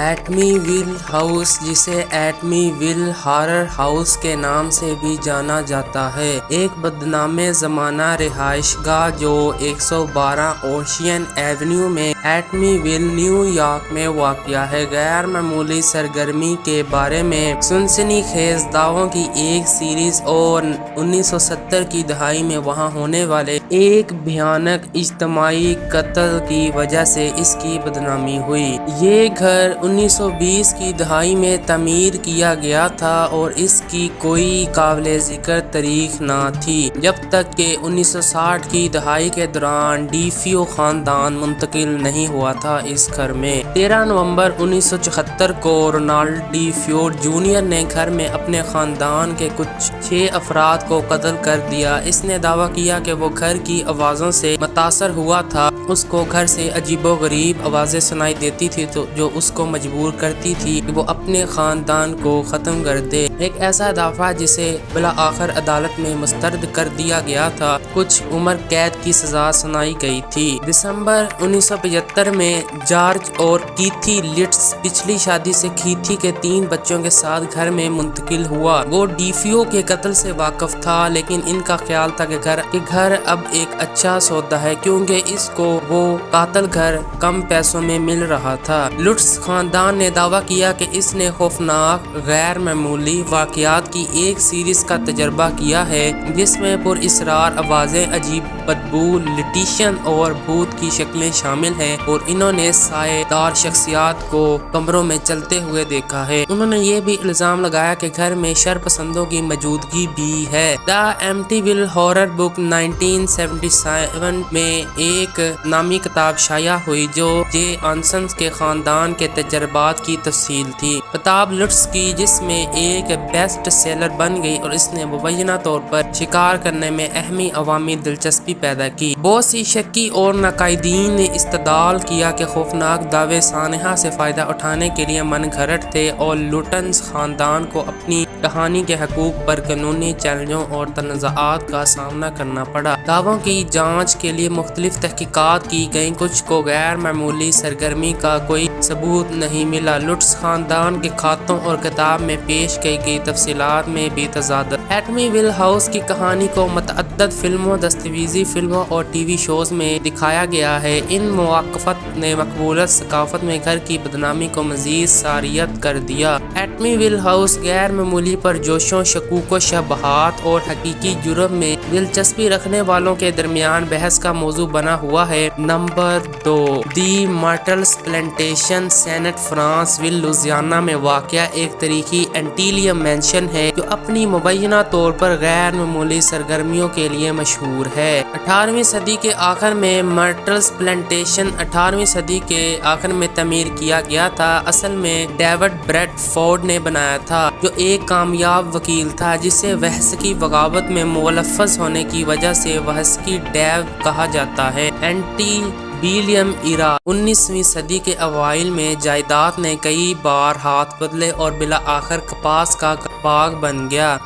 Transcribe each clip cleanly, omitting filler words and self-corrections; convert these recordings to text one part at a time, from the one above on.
ایٹمی well house, جسے ایٹمی ویل ہارر ہاؤس کے نام سے بھی جانا جاتا ہے، ایک بدنام زمانہ رہائش گاہ جو 112 اوشین ایونیو میں ایٹمی ویل، نیو یارک میں واقع ہے، غیر معمولی سرگرمی کے بارے میں سنسنی خیز دعووں کی ایک سیریز اور 1970 کی دہائی میں وہاں ہونے والے ایک بھیانک اجتماعی قتل کی وجہ سے اس کی بدنامی ہوئی۔ یہ گھر 1920 کی دہائی میں تعمیر کیا گیا تھا اور اس کی کوئی قابل ذکر تاریخ نہ تھی جب تک کہ 1960 کی دہائی کے دوران ڈی فیو خاندان منتقل نہیں ہوا تھا اس گھر میں۔ 13 نومبر 1974 کو رونالڈ ڈی فیو جونیئر نے گھر میں اپنے خاندان کے کچھ 6 افراد کو قتل کر دیا۔ اس نے دعویٰ کیا کہ وہ گھر کی آوازوں سے متاثر ہوا تھا، اس کو گھر سے عجیب و غریب آوازیں سنائی دیتی تھی جو اس کو مجبور کرتی تھی کہ وہ اپنے خاندان کو ختم کر دے، ایک ایسا دفعہ جسے بالآخر عدالت میں مسترد کر دیا گیا تھا۔ کچھ عمر قید کی سزا سنائی گئی تھی۔ دسمبر 1975 میں جارج اور کیتھی لٹس پچھلی شادی سے کیتھی کے 3 بچوں کے ساتھ گھر میں منتقل ہوا۔ وہ ڈی فیو کے قتل سے واقف تھا، لیکن ان کا خیال تھا کہ گھر اب ایک اچھا سودا ہے کیونکہ اس کو وہ قاتل گھر کم پیسوں میں مل رہا تھا۔ لٹس خاندان نے دعویٰ کیا کہ اس نے خوفناک غیر معمولی واقعات کی ایک سیریز کا تجربہ کیا ہے جس میں پراسرار آوازیں، عجیب بدبو، لٹیشن اور بھوت کی شکلیں شامل ہیں، اور انہوں نے سایہ دار شخصیات کو کمروں میں چلتے ہوئے دیکھا ہے۔ انہوں نے یہ بھی الزام لگایا کہ گھر میں شر پسندوں کی موجودگی بھی ہے۔ دا ایمیٹیویل ہارر بک 1977 میں ایک نامی کتاب شائع ہوئی جو جے آنسن کے خاندان کے تجربات کی تفصیل تھی۔ کتاب لٹس کی جس میں ایک بیسٹ سیلر بن گئی اور اس نے مبینہ طور پر شکار کرنے میں اہمی عوامی دلچسپی پیدا کی۔ بہت سی شکی اور ناقادین نے استدلال کیا کہ خوفناک دعوے سانحہ سے فائدہ اٹھانے کے لیے من گھڑت تھے اور لوٹنز خاندان کو اپنی کہانی کے حقوق پر قانونی چیلنجوں اور تنازعات کا سامنا کرنا پڑا۔ دعووں کی جانچ کے لیے مختلف تحقیقات کی گئیں، کچھ کو غیر معمولی سرگرمی کا کوئی ثبوت نہیں ملا۔ لٹس خاندان کے کھاتوں اور کتاب میں پیش کی گئی تفصیلات میں بھی تضاد۔ ایٹمی ویل ہاؤس کی کہانی کو متعدد فلموں، دستاویزی فلموں اور ٹی وی شوز میں دکھایا گیا ہے۔ ان مواقفات نے مقبول ثقافت میں گھر کی بدنامی کو مزید ساریت کر دیا۔ ایٹمی ویل ہاؤس غیر معمولی پرجوشوں، شکوک و شبہات اور حقیقی جرم میں دلچسپی رکھنے والوں کے درمیان بحث کا موضوع بنا ہوا ہے۔ Number 2، the Myrtles plantation, Saint Francisville, Louisiana میں واقع ایک تاریخی انٹیلیم مینشن ہے جو اپنی مبینہ طور پر غیر معمولی سرگرمیوں کے لیے مشہور ہے۔ 18ویں صدی کے آخر میں مارٹلز پلانٹیشن 18ویں صدی کے آخر میں تعمیر کیا گیا تھا۔ اصل میں ڈیوڈ بریڈ فورڈ نے بنایا تھا جو ایک کامیاب وکیل تھا جسے وہسکی بغاوت میں ملوث ہونے کی وجہ سے وہسکی ڈیو کہا جاتا ہے۔ اینٹی بیلیم ایرا 19ویں صدی کے اوائل میں جائیداد نے کئی بار ہاتھ بدلے اور بالآخر کپاس کا باغ بن گیا۔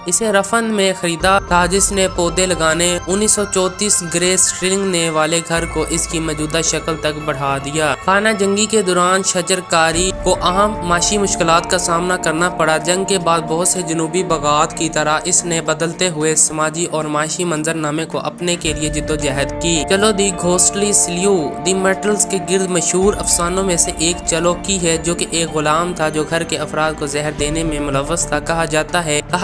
اسے رفن میں خریدا تھا جس نے پودے لگانے 1934 گرے اسٹرنگ والے گھر کو اس کی موجودہ شکل تک بڑھا دیا۔ خانہ جنگی کے دوران شجر کاری کو اہم معاشی مشکلات کا سامنا کرنا پڑا۔ جنگ کے بعد بہت سے جنوبی باغات کی طرح اس نے بدلتے ہوئے سماجی اور معاشی منظرنامے کو اپنے کے لیے جدوجہد کی۔ چلو دی گھوسٹلی سلیو دی مارٹلز کے گرد مشہور افسانوں میں سے ایک چلو کی ہے جو کہ ایک غلام تھا جو گھر کے افراد کو زہر دینے میں ملوث تھا۔ کہا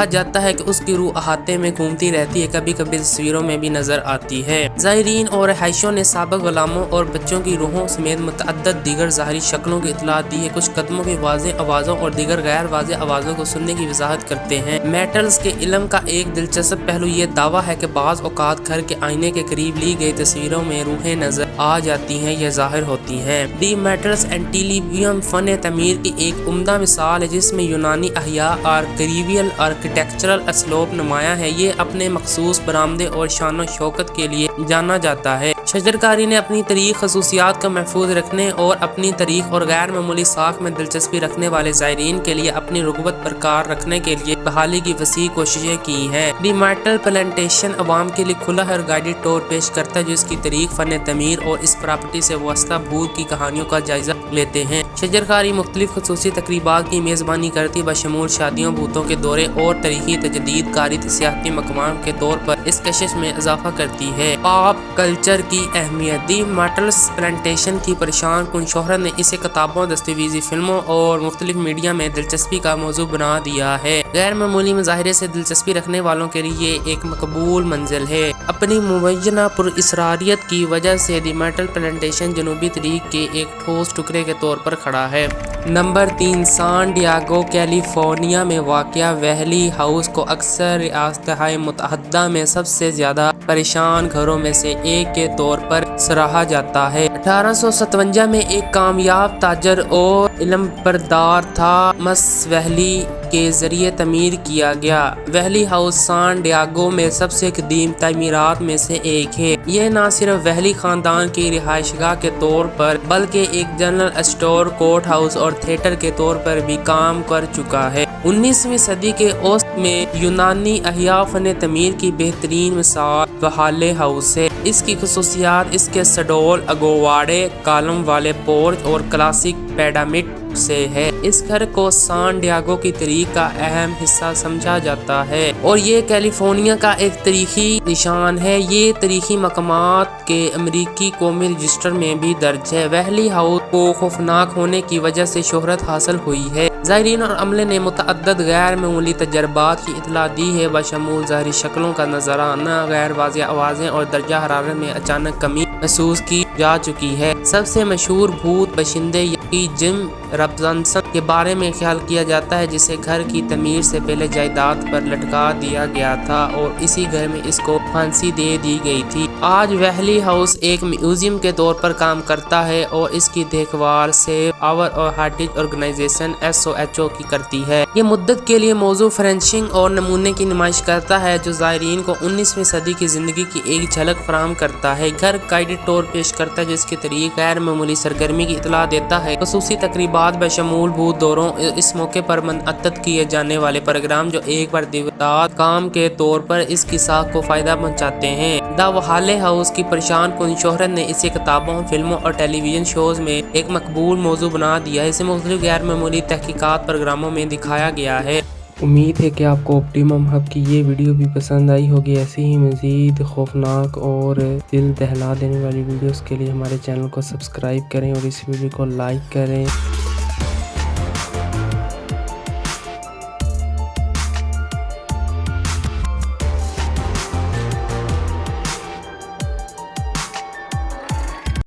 جاتا ہے کہ اس کی روح احاطے میں گھومتی رہتی ہے، کبھی کبھی تصویروں میں بھی نظر آتی ہے۔ زائرین اور رہائشیوں نے سابق غلاموں اور بچوں کی روحوں سمیت متعدد دیگر ظاہری شکلوں کی اطلاعات دی ہے۔ کچھ قدموں کی واضح آوازوں اور دیگر غیر واضح آوازوں کو سننے کی وضاحت کرتے ہیں۔ میٹلز کے علم کا ایک دلچسپ پہلو یہ دعویٰ ہے کہ بعض اوقات گھر کے آئینے کے قریب لی گئی تصویروں میں روحیں نظر آ جاتی ہیں یا ظاہر ہوتی ہیں۔ دی میٹلز انٹیلیویم فن تعمیر کی ایک عمدہ مثال ہے جس میں یونانی احیاء اور کریبیل آرکیٹیکچرل اسلوب نمایاں ہے۔ یہ اپنے مخصوص برآمدے اور شان و شوکت کے لیے جانا جاتا ہے۔ شجرکاری نے اپنی تاریخی خصوصیات کو محفوظ رکھنے اور اپنی تاریخ اور غیر معمولی ساکھ میں دلچسپی رکھنے والے زائرین کے لیے اپنی رغبت برقرار رکھنے کے لیے بحالی کی وسیع کوششیں کی ہیں۔ دی مائٹل پلانٹیشن عوام کے لیے کھلا ہے اور گائیڈڈ ٹور پیش کرتا ہے جو اس کی تاریخ، فن تعمیر اور اس پراپرٹی سے وابستہ بھوت کی کہانیوں کا جائزہ لیتے ہیں۔ شجرکاری مختلف خصوصی تقریبات کی میزبانی کرتی ہے بشمول شادیوں، بھوتوں کے دورے اور تاریخی تجدید کاری سیاحتی مقام کے طور پر اس کشش میں اضافہ کرتی ہے۔ پاپ کلچر کی اہمیت۔ دی مائٹل پلانٹیشن کی پریشان کن شہرت نے اسے کتابوں، دستاویزی فلموں اور مختلف میڈیا میں دلچسپی کا موضوع بنا دیا ہے۔ غیر معمولی مظاہرے سے دلچسپی رکھنے والوں کے لیے ایک مقبول منزل ہے۔ اپنی مبینہ پراسراریت کی وجہ سے دی مائٹل پلانٹیشن جنوبی تاریخ کے ایک ٹھوس ٹکڑے کے طور پر کھڑا ہے۔ نمبر 3، سان ڈیاگو کیلیفورنیا میں واقع ویلی ہاؤس کو اکثر ریاستہائے متحدہ میں سب سے زیادہ پریشان گھروں میں سے ایک کے طور پر سراہا جاتا ہے۔ 1857 میں ایک کامیاب تاجر اور علم بردار تھامس ویلی کے ذریعے تعمیر کیا گیا۔ ویلی ہاؤس سان ڈیاگو میں سب سے قدیم تعمیرات میں سے ایک ہے۔ یہ نہ صرف ویلی خاندان کی رہائش گاہ کے طور پر بلکہ ایک جنرل اسٹور، کورٹ ہاؤس اور تھیٹر کے طور پر بھی کام کر چکا ہے۔ 19ویں صدی کے اوسط میں یونانی احیاء فن تعمیر کی بہترین مثال وہالے ہاؤس ہے۔ اس کی خصوصیات اس کے سڈول، اگوواڑے، کالم والے پورچ اور کلاسک پیرامڈ سے ہے۔ اس گھر کو سان ڈیاگو کی تاریخ کا اہم حصہ سمجھا جاتا ہے اور یہ کیلیفورنیا کا ایک تاریخی نشان ہے۔ یہ تاریخی مقامات کے امریکی قومی رجسٹر میں بھی درج ہے۔ ویلی ہاؤس کو خوفناک ہونے کی وجہ سے شہرت حاصل ہوئی ہے۔ زائرین اور عملے نے متعدد غیر معمولی تجربات کی اطلاع دی ہے بشمول ظاہری شکلوں کا نظر آنا، غیر واضح آوازیں اور درجہ حرارت میں اچانک کمی محسوس کی جا چکی ہے۔ سب سے مشہور بھوت باشندے یقی جم رابنسن کے بارے میں خیال کیا جاتا ہے جسے گھر کی تعمیر سے پہلے جائیداد پر لٹکا دیا گیا تھا اور اسی گھر میں اس کو پھانسی دے دی گئی تھی۔ آج ویلی ہاؤس ایک میوزیم کے طور پر کام کرتا ہے اور اس کی دیکھ بھال سیو آور اور ہیریٹیج آرگنائزیشن SOHO کی کرتی ہے۔ یہ مدت کے لیے موضوع فرنیچنگ اور نمونے کی نمائش کرتا ہے جو زائرین کو 19ویں صدی کی زندگی کی ایک جھلک فراہم کرتا ہے۔ گھر گائیڈڈ ٹور پیش کرتا ہے جس کے طریق غیر معمولی سرگرمی کی اطلاع دیتا ہے۔ خصوصی تقریبات بشمول بھوت دوروں، اس موقع پر منعقد کیے جانے والے پروگرام جو ایک بار دیوتات کام کے طور پر اس کی ساکھ کو فائدہ پہنچاتے ہیں۔ دا وہالے ہاؤس کی پریشان کن شہرت نے اسے کتابوں، فلموں اور ٹیلی ویژن شوز میں ایک مقبول موضوع بنا دیا ہے۔ اسے مختلف غیر معمولی تحقیقات پروگراموں میں دکھایا گیا ہے۔ امید ہے کہ آپ کو آپٹیمم ہب کی یہ ویڈیو بھی پسند آئی ہوگی۔ ایسی ہی مزید خوفناک اور دل دہلا دینے والی ویڈیوز کے لیے ہمارے چینل کو سبسکرائب کریں اور اس ویڈیو کو لائک کریں۔